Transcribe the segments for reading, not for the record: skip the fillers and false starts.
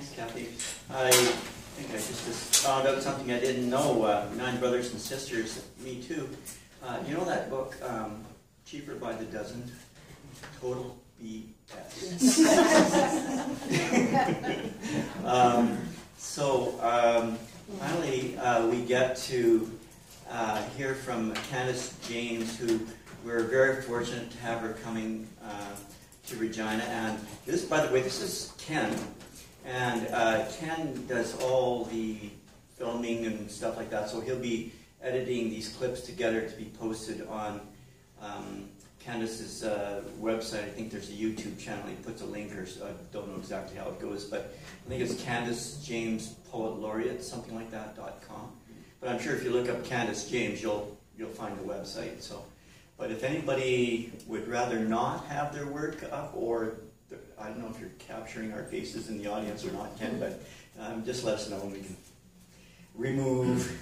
Thanks, Kathy. I think I just found out something I didn't know. Nine Brothers and Sisters, me too. You know that book, Cheaper by the Dozen? Total BS. Finally, we get to hear from Candice James, who we're very fortunate to have her coming to Regina. And this, by the way, this is Ken. And Ken does all the filming and stuff like that, so he'll be editing these clips together to be posted on Candice's website. I think there's a YouTube channel. He puts a link, or I don't know exactly how it goes, but I think it's Candice James Poet Laureate, something like that, .com. But I'm sure if you look up Candice James, you'll find the website. So, but if anybody would rather not have their work up, or I don't know if you're capturing our faces in the audience or not, Ken, but just let us know and we can remove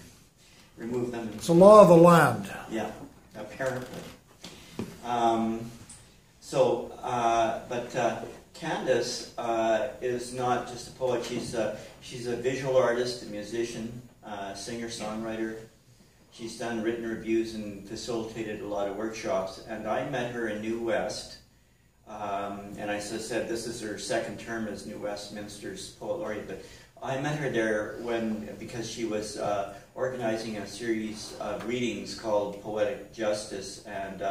them. It's a law of the land. Yeah, apparently. Candice is not just a poet. She's a visual artist, a musician, singer-songwriter. She's done written reviews and facilitated a lot of workshops. And I met her in New West. And I said this is her second term as New Westminster's Poet Laureate. But I met her there because she was organizing a series of readings called Poetic Justice, and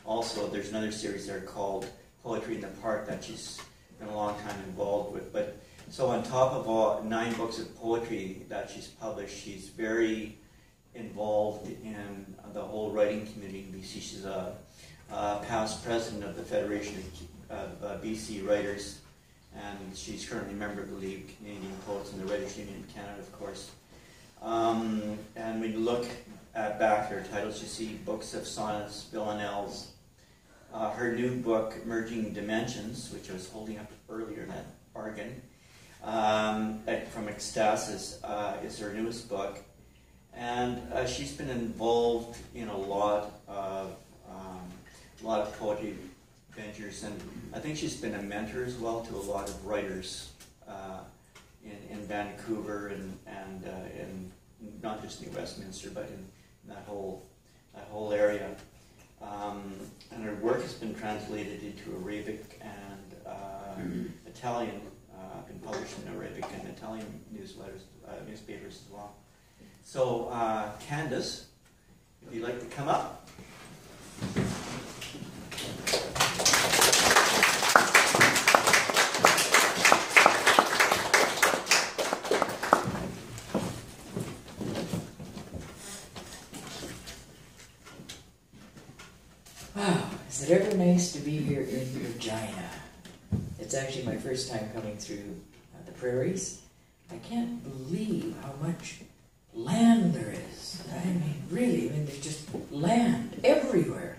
also there's another series there called Poetry in the Park that she's been a long time involved with. But so on top of all 9 books of poetry that she's published, she's very involved in the whole writing community in BC. She's a past president of the Federation of BC Writers, and she's currently a member of the League of Canadian Poets and the Writers' Union in Canada, of course. And when you look back at her titles, you see books of sonnets, villanelles. Her new book, Merging Dimensions, which I was holding up earlier, that bargain, from Ecstasis, is her newest book. And she's been involved in a lot of poetry ventures, and I think she's been a mentor as well to a lot of writers in Vancouver and in not just New Westminster, but in that whole area. And her work has been translated into Arabic and Italian. Been published in Arabic and Italian newspapers as well. So, Candice, if you'd like to come up. Wow, is it ever nice to be here in Regina? It's actually my first time coming through the prairies. I can't believe how much land there is. I mean, really, there's just land everywhere.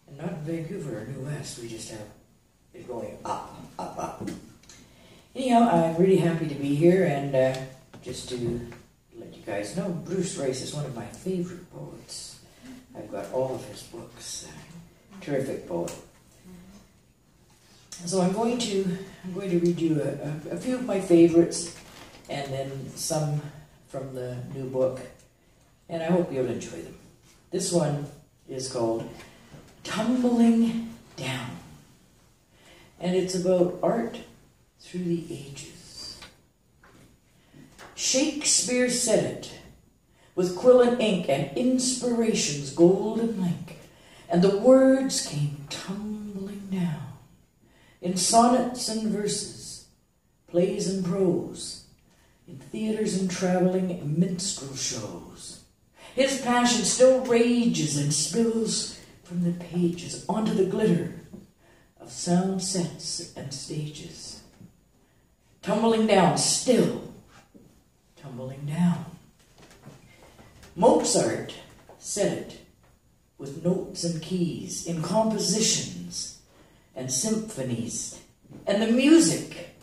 And not in Vancouver or New West, we just have it going up, up, up. Anyhow, I'm really happy to be here, and just to let you guys know, Bruce Rice is one of my favorite poets. I've got all of his books. Terrific poet. So I'm going to read you a few of my favorites, and then some from the new book, and I hope you'll enjoy them. This one is called Tumbling Down, and it's about art through the ages. Shakespeare said it, with quill and ink and inspiration's golden link, and the words came tumbling down, in sonnets and verses, plays and prose, in theaters and traveling minstrel shows. His passion still rages and spills from the pages onto the glitter of sound sets and stages. Tumbling down, still tumbling down. Mozart said it with notes and keys in compositions and symphonies, and the music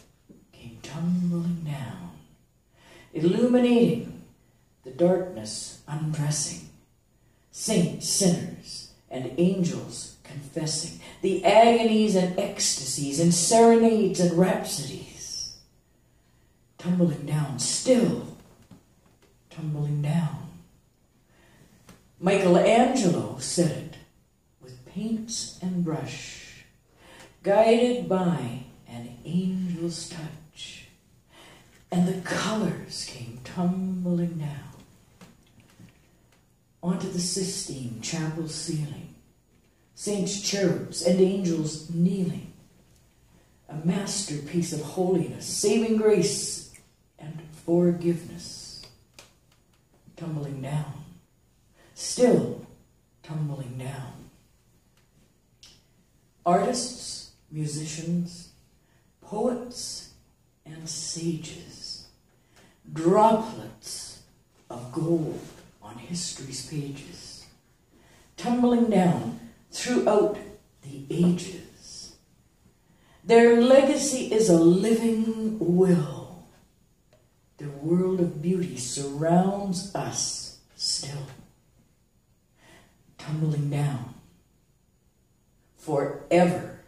came tumbling down, illuminating the darkness undressing, saints, sinners, and angels confessing, the agonies and ecstasies and serenades and rhapsodies. tumbling down, still tumbling down. Michelangelo said it with paints and brush, guided by an angel's touch, and the colors came tumbling down onto the Sistine Chapel ceiling, saints, cherubs, and angels kneeling, a masterpiece of holiness, saving grace, and forgiveness, tumbling down, still tumbling down. Artists, musicians, poets, and sages, droplets of gold on history's pages, tumbling down throughout the ages. Their legacy is a living will. The world of beauty surrounds us still, tumbling down, forever